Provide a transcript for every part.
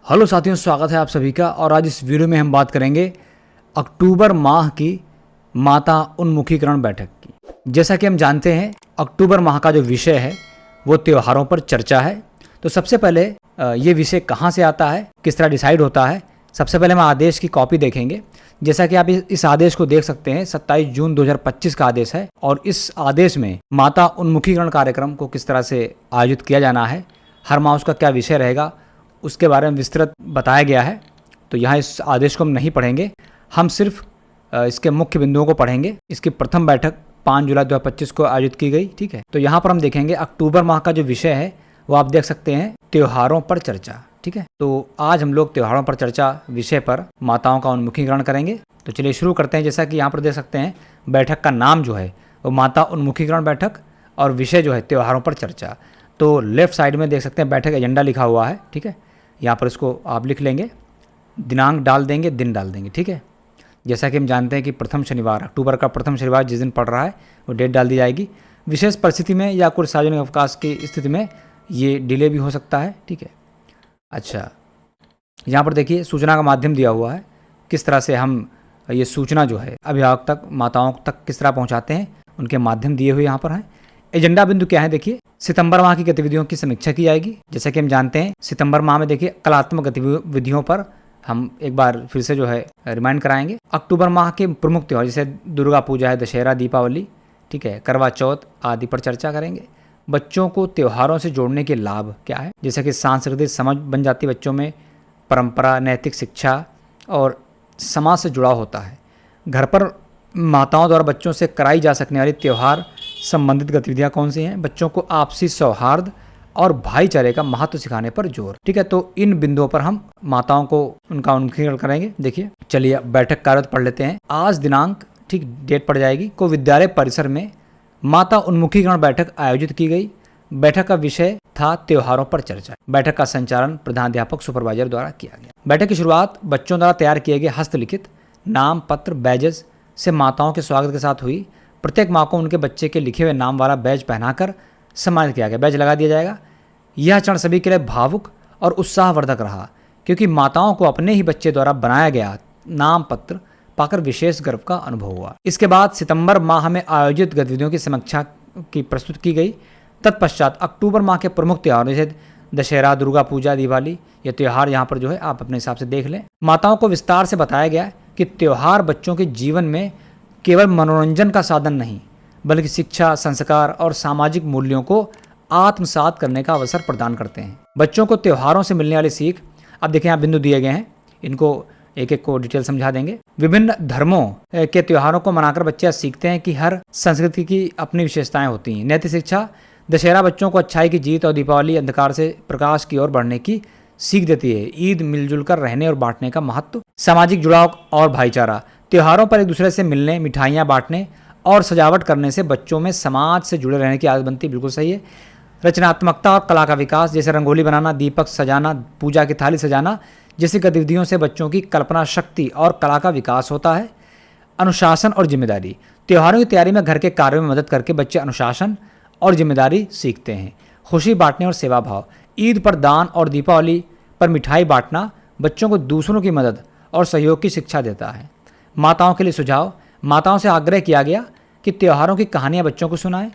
Hello साथियों, स्वागत है आप सभी का। और आज इस वीडियो में हम बात करेंगे अक्टूबर माह की माता उन्मुखीकरण बैठक की। जैसा कि हम जानते हैं, अक्टूबर माह का जो विषय है वो त्योहारों पर चर्चा है। तो सबसे पहले ये विषय कहाँ से आता है, किस तरह डिसाइड होता है, सबसे पहले हम आदेश की कॉपी देखेंगे। जैसा कि आप इस आदेश को देख सकते हैं, 27 जून 2025 का आदेश है। और इस आदेश में माता उन्मुखीकरण कार्यक्रम को किस तरह से आयोजित किया जाना है, हर माह उसका क्या विषय रहेगा, उसके बारे में विस्तृत बताया गया है। तो यहाँ इस आदेश को हम नहीं पढ़ेंगे, हम सिर्फ इसके मुख्य बिंदुओं को पढ़ेंगे। इसकी प्रथम बैठक 5 जुलाई 2025 को आयोजित की गई। ठीक है, तो यहाँ पर हम देखेंगे अक्टूबर माह का जो विषय है वो आप देख सकते हैं, त्योहारों पर चर्चा। ठीक है, तो आज हम लोग त्योहारों पर चर्चा विषय पर माताओं का उन्मुखीकरण करेंगे। तो चलिए शुरू करते हैं। जैसा कि यहाँ पर देख सकते हैं, बैठक का नाम जो है वो माता उन्मुखीकरण बैठक और विषय जो है त्योहारों पर चर्चा। तो लेफ्ट साइड में देख सकते हैं बैठक एजेंडा लिखा हुआ है। ठीक है, यहाँ पर इसको आप लिख लेंगे, दिनांक डाल देंगे, दिन डाल देंगे। ठीक है, जैसा कि हम जानते हैं कि प्रथम शनिवार, अक्टूबर का प्रथम शनिवार जिस दिन पड़ रहा है वो डेट डाल दी जाएगी। विशेष परिस्थिति में या कुछ सार्वजनिक अवकाश की स्थिति में ये डिले भी हो सकता है। ठीक है, अच्छा, यहाँ पर देखिए सूचना का माध्यम दिया हुआ है, किस तरह से हम ये सूचना जो है अभिभावक तक, माताओं तक किस तरह पहुँचाते हैं, उनके माध्यम दिए हुए यहाँ पर हैं। एजेंडा बिंदु क्या है, देखिए सितंबर माह की गतिविधियों की समीक्षा की जाएगी। जैसा कि हम जानते हैं, सितंबर माह में देखिए कलात्मक गतिविधियों पर हम एक बार फिर से जो है रिमाइंड कराएंगे। अक्टूबर माह के प्रमुख त्योहार जैसे दुर्गा पूजा है, दशहरा, दीपावली, ठीक है, करवा चौथ आदि पर चर्चा करेंगे। बच्चों को त्योहारों से जोड़ने के लाभ क्या है, जैसे कि सांस्कृतिक समझ बन जाती है बच्चों में, परंपरा, नैतिक शिक्षा और समाज से जुड़ाव होता है। घर पर माताओं द्वारा बच्चों से कराई जा सकने वाली त्यौहार संबंधित गतिविधियां कौन सी हैं, बच्चों को आपसी सौहार्द और भाईचारे का महत्व सिखाने पर जोर। ठीक है, तो इन बिंदुओं पर हम माताओं को उनका उन्मुखीकरण करेंगे। देखिए चलिए बैठक कार्य पढ़ लेते हैं। आज दिनांक, ठीक डेट पड़ जाएगी, को विद्यालय परिसर में माता उन्मुखीकरण बैठक आयोजित की गई। बैठक का विषय था त्योहारों पर चर्चा। बैठक का संचालन प्रधानाध्यापक सुपरवाइजर द्वारा किया गया। बैठक की शुरुआत बच्चों द्वारा तैयार किए गए हस्तलिखित नाम पत्र बैजेस से माताओं के स्वागत के साथ हुई। प्रत्येक माँ को उनके बच्चे के लिखे हुए नाम वाला बैज पहनाकर सम्मानित किया गया, बैज लगा दिया जाएगा। यह क्षण सभी के लिए भावुक और उत्साहवर्धक रहा, क्योंकि माताओं को अपने ही बच्चे द्वारा बनाया गया नाम पत्र पाकर विशेष गर्व का अनुभव हुआ। इसके बाद सितंबर माह में आयोजित गतिविधियों की समीक्षा की प्रस्तुत की गई। तत्पश्चात अक्टूबर माह के प्रमुख त्योहार जैसे दशहरा, दुर्गा पूजा, दिवाली, ये त्यौहार यहाँ पर जो है आप अपने हिसाब से देख लें। माताओं को विस्तार से बताया गया कि त्यौहार बच्चों के जीवन में केवल मनोरंजन का साधन नहीं, बल्कि शिक्षा, संस्कार और सामाजिक मूल्यों को आत्मसात करने का अवसर प्रदान करते हैं। बच्चों को त्योहारों से मिलने वाली सीख, अब देखें यहाँ बिंदु दिए गए हैं, इनको एक एक को डिटेल समझा देंगे। विभिन्न धर्मों के त्योहारों को मनाकर बच्चे सीखते हैं कि हर संस्कृति की अपनी विशेषताएं होती हैं। नैतिक शिक्षा, दशहरा बच्चों को अच्छाई की जीत और दीपावली अंधकार से प्रकाश की ओर बढ़ने की सीख देती है। ईद मिलजुल कर रहने और बांटने का महत्व। सामाजिक जुड़ाव और भाईचारा, त्योहारों पर एक दूसरे से मिलने, मिठाइयाँ बांटने और सजावट करने से बच्चों में समाज से जुड़े रहने की आदत बनती है। बिल्कुल सही है। रचनात्मकता और कला का विकास, जैसे रंगोली बनाना, दीपक सजाना, पूजा की थाली सजाना जैसी गतिविधियों से बच्चों की कल्पना शक्ति और कला का विकास होता है। अनुशासन और जिम्मेदारी, त्योहारों की तैयारी में घर के कार्यों में मदद करके बच्चे अनुशासन और जिम्मेदारी सीखते हैं। खुशी बांटने और सेवा भाव, ईद पर दान और दीपावली पर मिठाई बांटना बच्चों को दूसरों की मदद और सहयोग की शिक्षा देता है। माताओं के लिए सुझाव, माताओं से आग्रह किया गया कि त्योहारों की कहानियाँ बच्चों को सुनाएं,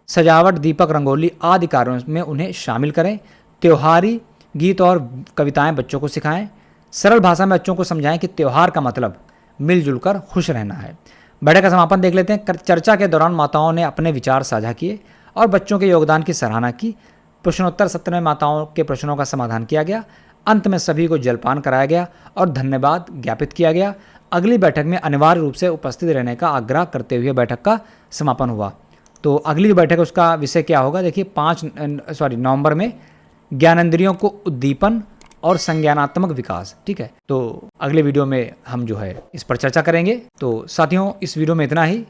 सजावट, दीपक, रंगोली आदि कार्यों में उन्हें शामिल करें। त्योहारी गीत और कविताएं बच्चों को सिखाएं। सरल भाषा में बच्चों को समझाएं कि त्यौहार का मतलब मिलजुल कर खुश रहना है। बैठक का समापन देख लेते हैं। चर्चा के दौरान माताओं ने अपने विचार साझा किए और बच्चों के योगदान की सराहना की। प्रश्नोत्तर सत्र में माताओं के प्रश्नों का समाधान किया गया। अंत में सभी को जलपान कराया गया और धन्यवाद ज्ञापित किया गया। अगली बैठक में अनिवार्य रूप से उपस्थित रहने का आग्रह करते हुए बैठक का समापन हुआ। तो अगली जो बैठक है उसका विषय क्या होगा, देखिए नवंबर में ज्ञानेंद्रियों को उद्दीपन और संज्ञानात्मक विकास। ठीक है, तो अगले वीडियो में हम जो है इस पर चर्चा करेंगे। तो साथियों, इस वीडियो में इतना ही।